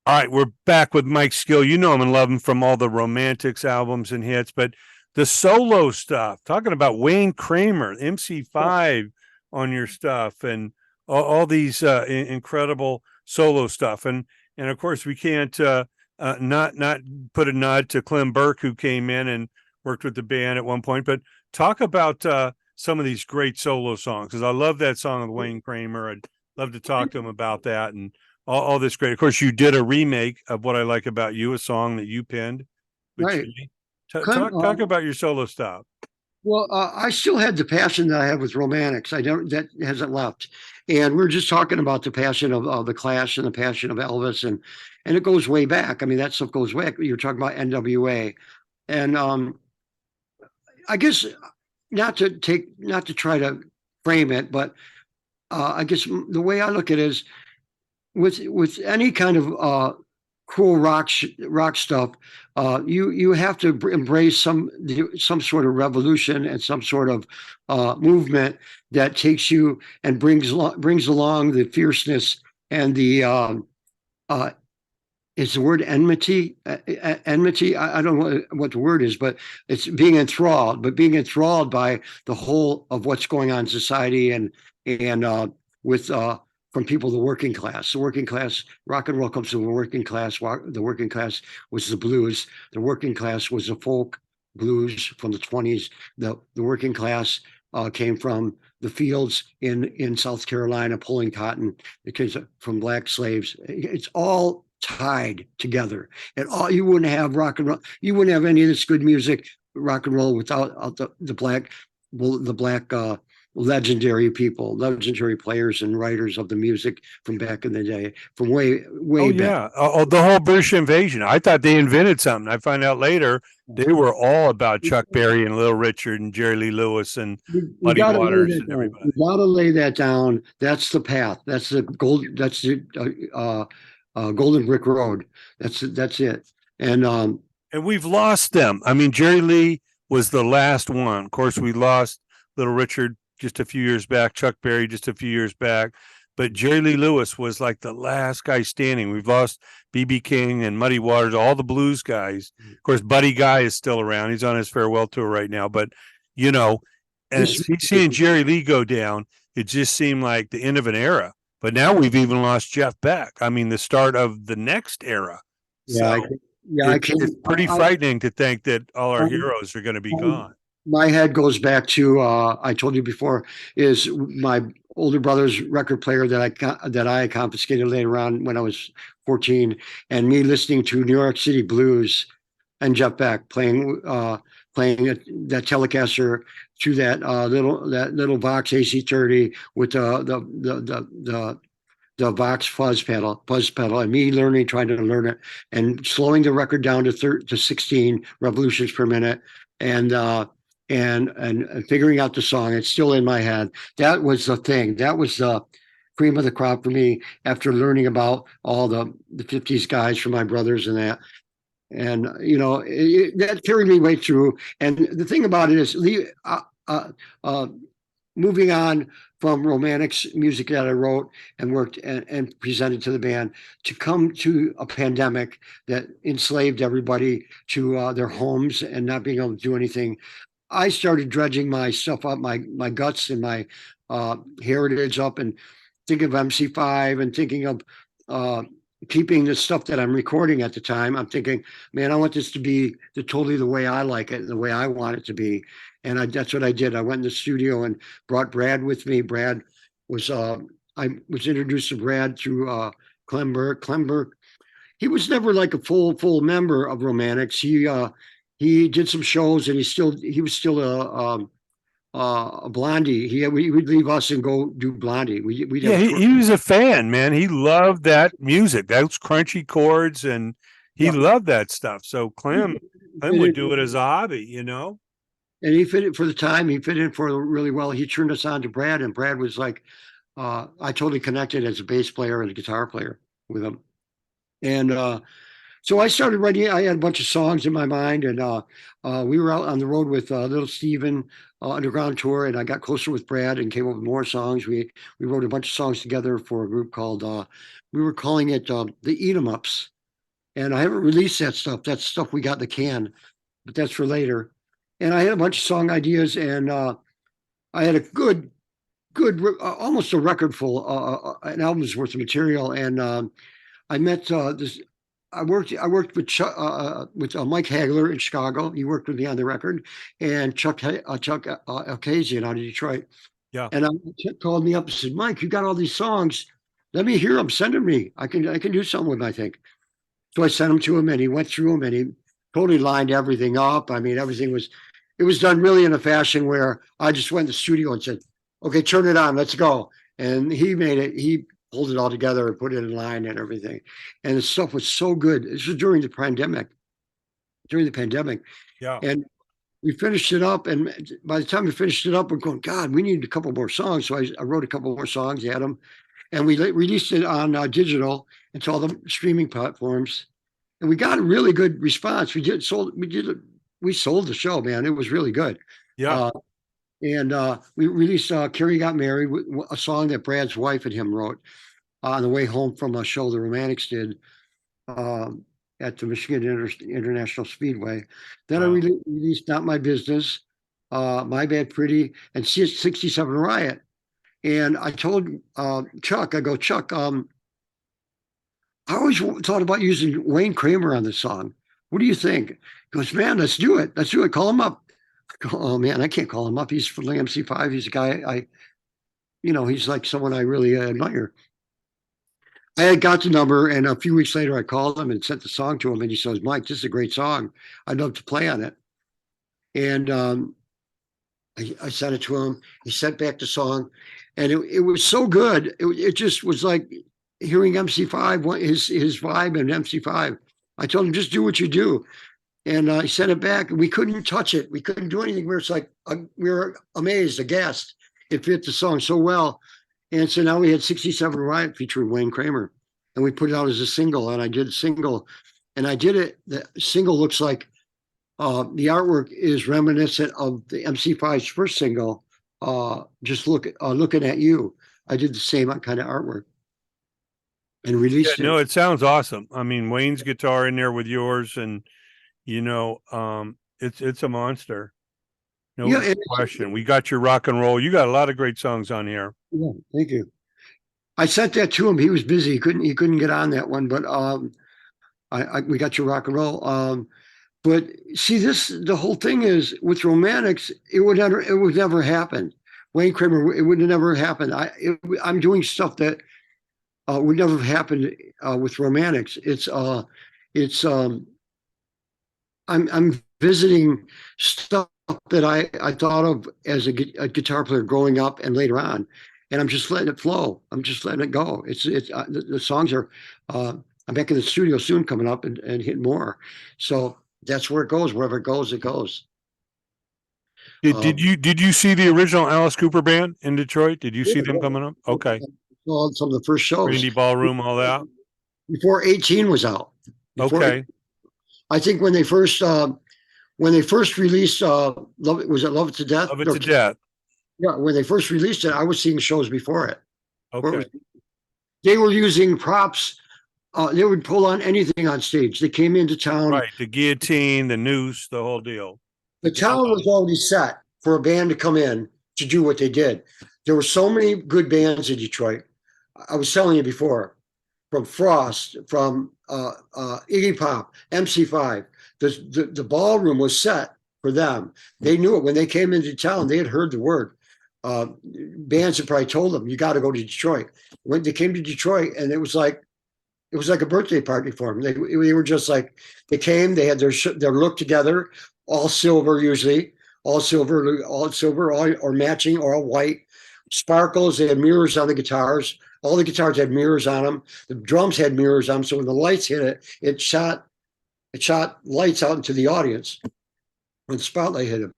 All right, we're back with Mike Skill. You know him and love him from all the Romantics albums and hits, but the solo stuff, talking about Wayne Kramer, MC5 on your stuff, and all these incredible solo stuff. And of course, we can't not put a nod to Clem Burke, who came in and worked with the band at one point. But talk about some of these great solo songs, because I love that song with Wayne Kramer. I'd love to talk to him about that and all this great. Of course, you did a remake of "What I Like About You," a song that you penned with Right. Jimmy. Clem, Talk about your solo stuff. well, I still had the passion that I had with Romantics. I don't, that hasn't left. And we are just talking about the passion of the Clash and the passion of Elvis, and it goes way back. I mean, that stuff goes way back. You're talking about NWA. And I guess not to try to frame it, but I guess the way I look at it is with any kind of cool rock stuff, you have to embrace some sort of revolution and some sort of movement that takes you and brings along the fierceness and the uh, is the word enmity? Enmity? I don't know what the word is, but it's being enthralled. But being enthralled by the whole of what's going on in society and with from people the working class. The working class rock and roll comes from the working class. The working class was the blues. The working class was the folk blues from the 20s. The working class came from the fields in South Carolina pulling cotton because from black slaves. It's all tied together. And all you wouldn't have rock and roll. You wouldn't have any of this good music, rock and roll, without the black legendary people, legendary players and writers of the music from back in the day, from Oh way back. yeah, the whole British invasion. I thought they invented something. I find out later they were all about Chuck Berry and Little Richard and Jerry Lee Lewis and We Muddy got to lay Waters that and down. everybody. We got to lay that down. That's the path. That's the gold. That's the golden brick road. That's it. And And we've lost them. I mean, Jerry Lee was the last one. Of course, we lost Little Richard just a few years back, Chuck Berry just a few years back. But Jerry Lee Lewis was like the last guy standing. We've lost B.B. King and Muddy Waters, all the blues guys. Of course, Buddy Guy is still around. He's on his farewell tour right now. But, you know, and this seeing Jerry Lee go down, it just seemed like the end of an era. But now we've even lost Jeff Beck. I mean, the start of the next era. yeah, So I can't. it's pretty frightening to think that all our heroes are going to be I, gone. my head goes back to I told you before is my older brother's record player that I confiscated later on when I was 14, and me listening to New York City blues and Jeff Beck playing that Telecaster through that little Vox AC30 with the Vox fuzz pedal, and me trying to learn it, and slowing the record down to 16 revolutions per minute, and and figuring out the song. It's still in my head. That was the thing. That was the cream of the crop for me after learning about all the 50s guys from my brothers and that. And that carried me way through. And the thing about it is, uh, moving on from romantics music that I wrote and worked and presented to the band, to come to a pandemic that enslaved everybody to their homes and not being able to do anything. I started dredging my stuff up, my guts and my heritage up, and thinking of MC5 and thinking of uh, keeping the stuff that I'm recording at the time. I'm thinking, man, I want this to be totally the way I like it, the way I want it to be. And that's what I did. I went in the studio and brought Brad with me. Brad was I was introduced to Brad through Clem Burke. Clem Burke, he was never like a full member of Romantics. He did some shows, and he was still a Blondie. He would leave us and go do Blondie. We'd Yeah, have tour. he was a fan, man. He loved that music, those crunchy chords, and he Yeah, loved that stuff. So he Clem fit would in, do it as a hobby. and he fit it for the time. He fit in for really well. He turned us on to Brad, and Brad was like, I totally connected as a bass player and a guitar player with him. And so I started writing. I had a bunch of songs in my mind, and we were out on the road with Little Steven Underground Tour, and I got closer with Brad and came up with more songs. We wrote a bunch of songs together for a group called we were calling it the Eat 'Em Ups. and I haven't released that stuff. That's stuff we got in the can, but that's for later. And I had a bunch of song ideas, and I had a almost a record full, an album's worth of material. And I met this. I worked with Mike Hagler in Chicago. He worked with me on the record, and Chuck Ocasian out of Detroit. Yeah. And Chuck called me up and said, "Mike, you got all these songs. Let me hear them. Send them to me. I can do something with them, I think." So I sent them to him, and he went through them, and he totally lined everything up. I mean, it was done really in a fashion where I just went to the studio and said, "Okay, turn it on, let's go." And he made it. He pulled it all together and put it in line and everything. And the stuff was so good. This was during the pandemic. During the pandemic, Yeah. and we finished it up. And by the time we finished it up, we're going, God, we need a couple more songs. So I wrote a couple more songs, had them, and we released it on digital and to all the streaming platforms. And we got a really good response. We sold the show, man. It was really good. Yeah. And we released Carrie Got Married, a song that Brad's wife and him wrote on the way home from a show the Romantics did um, at the Michigan International Speedway. Then I Wow. released Not My Business, My Bad Pretty, and 67 Riot. And I told Chuck, I go, Chuck, I always thought about using Wayne Kramer on this song. What do you think? He goes, man, let's do it. Let's do it. Call him up. I go, oh man, I can't call him up. He's from the MC5. He's a guy he's like someone I really admire. I had got the number, and a few weeks later, I called him and sent the song to him, and he says, "Mike, this is a great song. I'd love to play on it." And I sent it to him. He sent back the song, and it was so good. It just was like hearing MC5, his vibe and MC5. I told him, just do what you do. And I sent it back, and we couldn't touch it. We couldn't do anything. Where it's like we were amazed, aghast. It fit the song so well. And so now we had 67 Riot featuring Wayne Kramer, and we put it out as a single. And I did a single, and I did it. The single looks like the artwork is reminiscent of the MC5's first single. Just looking at you. I did the same kind of artwork and Yeah, released no, it. it sounds awesome. I mean, Wayne's guitar in there with yours, and it's a monster. No Yeah, and question. We got your rock and roll. You got a lot of great songs on here. yeah, thank you. I sent that to him. He was busy. He couldn't get on that one, but we got your rock and roll. But see, the whole thing is with Romantics, it would never happen. Wayne Kramer, it would have never happened. I'm doing stuff that would never have happened with Romantics. It's I'm visiting stuff that I thought of as a guitar player growing up and later on, and I'm just letting it flow. I'm just letting it go. The songs are. I'm back in the studio soon, coming up and hitting more. So that's where it goes. Wherever it goes, it goes. Did you see the original Alice Cooper band in Detroit? Did you see them coming up? Okay. Saw some of the first shows Randy Ballroom, all that. before 18 was out. Before Okay. I think when they first released Love It to Death? Love It to Death. Yeah, when they first released it, I was seeing shows before it. Okay. They were using props. They would pull on anything on stage. They came into town. Right. The guillotine, the noose, the whole deal. The town was already set for a band to come in to do what they did. There were so many good bands in Detroit. I was telling you before, from Frost, from Iggy Pop, MC5. The ballroom was set for them. They knew it when they came into town. They had heard the word. Bands had probably told them, "You got to go to Detroit." When they came to Detroit, and it was like a birthday party for them. They were just like, they came. They had their look together, all silver usually, all silver, or matching, or all white. Sparkles. They had mirrors on the guitars. All the guitars had mirrors on them. The drums had mirrors on them. So when the lights hit it, it shot lights out into the audience when the spotlight hit them.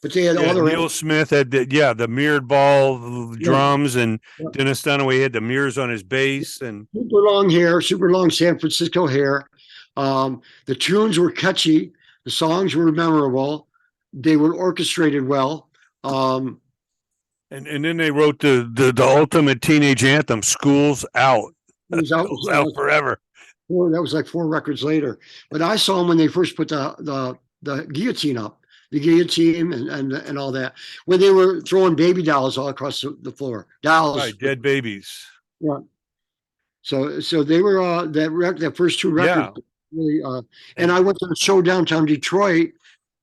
But they had all the Neil Smith had the mirrored ball drums, and Dennis Dunaway had the mirrors on his bass, and super long San Francisco hair. The tunes were catchy. The songs were memorable. They were orchestrated well. and then they wrote the ultimate teenage anthem, "School's Out." It was out, Goes out forever. that was like 4 records later. But I saw them when they first put the guillotine up, the guillotine and all that, when they were throwing baby dolls all across the floor. Dolls. Right, dead babies. Yeah. So they were that first 2 records Yeah. really and I went to the show downtown Detroit.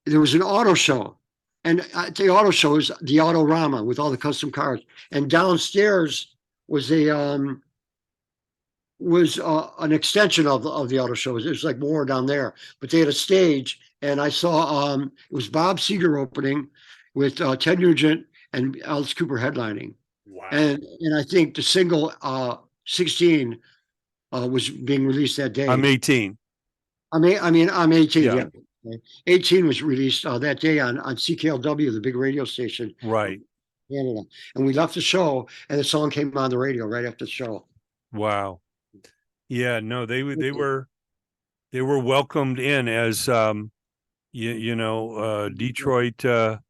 There was an auto show. And the auto show is the Autorama with all the custom cars. And downstairs was an extension of the auto show. It was like more down there, but they had a stage, and I saw it was Bob Seger opening with Ted Nugent and Alice Cooper headlining. Wow. And I think the single 16 was being released that day. I'm 18. I'm 18. Yeah. Yeah. 18 was released that day on CKLW, the big radio station. Right. Canada. And we left the show, and the song came on the radio right after the show. Wow. Yeah, no, they were welcomed in as Detroit a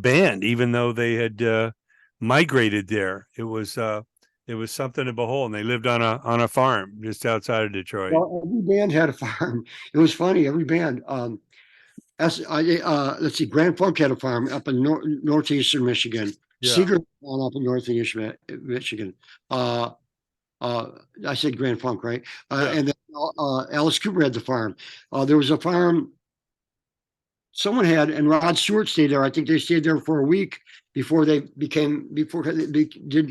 band, even though they had migrated there. It was something to behold, and they lived on a farm just outside of Detroit. Well, every band had a farm. It was funny. Every band. Let's see. Grand Funk had a farm up in northeastern Michigan. Yeah. Seeger up in northeastern Michigan. I said Grand Funk, right? Yeah. And then Alice Cooper had the farm. There was a farm someone had, and Rod Stewart stayed there. I think they stayed there for a week before they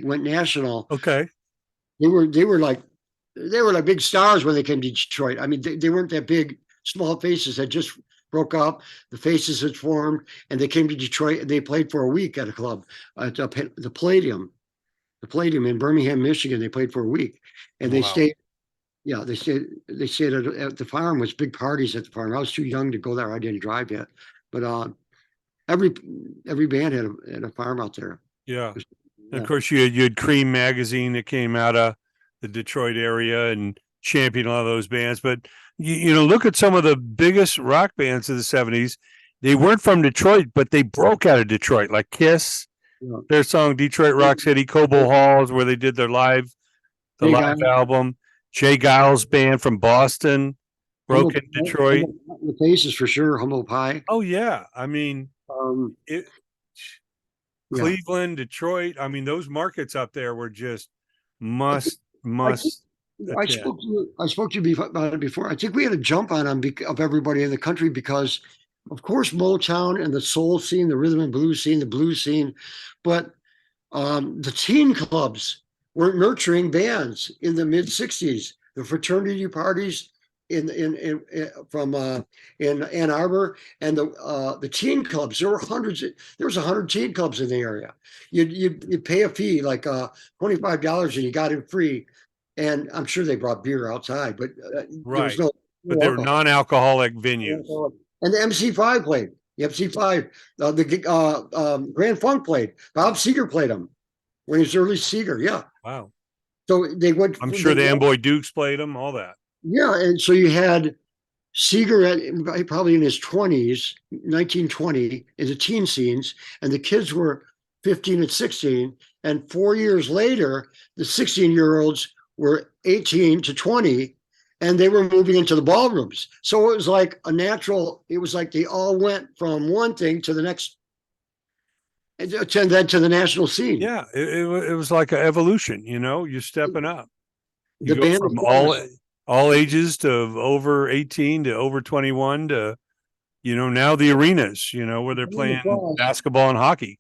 went national. Okay. They were like big stars when they came to Detroit. I mean, they weren't that big. Small Faces had just broke up. The Faces had formed, and they came to Detroit, and they played for a week at a club at the Palladium. The Palladium in Birmingham, Michigan. They played for a week, and they Wow. stayed. Yeah, they stayed at the farm. Was big parties at the farm. I was too young to go there. I didn't drive yet, but every band had a farm out there. Yeah. Yeah. And of course, you had Cream magazine that came out of the Detroit area and championed a lot of those bands. But you look at some of the biggest rock bands of the 70s. They weren't from Detroit, but they broke out of Detroit, like Kiss. Yeah. Their song "Detroit Rock City," Cobo Halls, where they did their live album. Jay Giles Band from Boston broke in Detroit. The Faces for sure. Humble Pie. Oh yeah, I mean, Yeah. Cleveland, Detroit. I mean, those markets up there were just must. I spoke to you about it before. I think we had a jump on them of everybody in the country because, of course, Motown and the soul scene, the rhythm and blues scene, the blues scene, but the teen clubs were nurturing bands in the mid '60s. The fraternity parties in Ann Arbor, and the teen clubs. There were hundreds. There was 100 teen clubs in the area. You'd pay a fee like $25, and you got in free. And I'm sure they brought beer outside, but right. There was but they were non-alcoholic venues. And the MC5 played. The MC5, the Grand Funk played. Bob Seger played them when he was early Seger. Yeah. Wow. So they went. I'm sure the Amboy Dukes played them. All that. Yeah, and so you had Seger probably in his 20s, 1920, in the teen scenes, and the kids were 15 and 16. And 4 years later, the 16-year-olds were 18 to 20, and they were moving into the ballrooms. So it was like it was like they all went from one thing to the next, and then to the national scene. Yeah, it was like an evolution, you're stepping up. You The go band from all ages to over 18 to over 21 to, now the arenas, where they're playing basketball and hockey.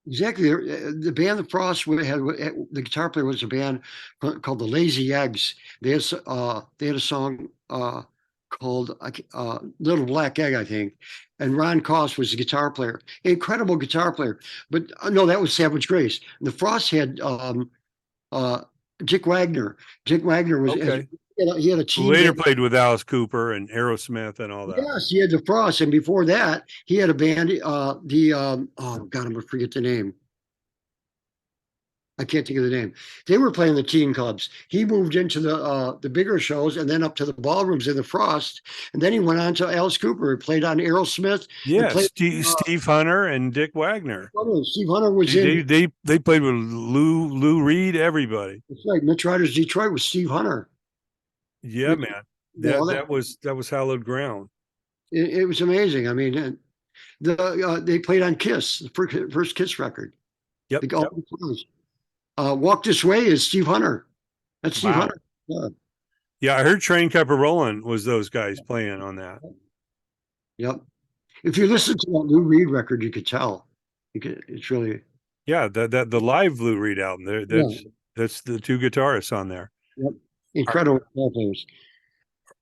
Exactly. The band The Frost had the guitar player was a band called the Lazy Eggs. They had a song called Little Black Egg, I think. And Ron Koss was the guitar player, incredible guitar player. But no, that was Savage Grace. The Frost had Dick Wagner. Dick Wagner was okay. He had a team. Who later played with Alice Cooper and Aerosmith and all that. Yes, he had the Frost, and before that, he had a band. Oh God, I'm gonna forget the name. I can't think of the name. They were playing the teen clubs. He moved into the bigger shows and then up to the ballrooms in the Frost. And then he went on to Alice Cooper. He played on Aerosmith and Yeah, played Steve Hunter and Dick Wagner. Steve Hunter was They they in. they, they played with Lou Reed, everybody. That's right. Mitch Riders Detroit was Steve Hunter. Yeah, man. Well, That was hallowed ground. it was amazing. I mean, they played on Kiss, the first Kiss record. Yep. Like all the songs. Walk This Way is Steve Hunter. That's Steve Wow. Hunter. Yeah. Yeah, I heard Train Kept a Rolling was those guys playing on that. Yep. If you listen to that Lou Reed record, you could tell. It's really, Yeah, the live Lou Reed album. There, yeah, that's the two guitarists on there. yep. Are, Incredible ball players.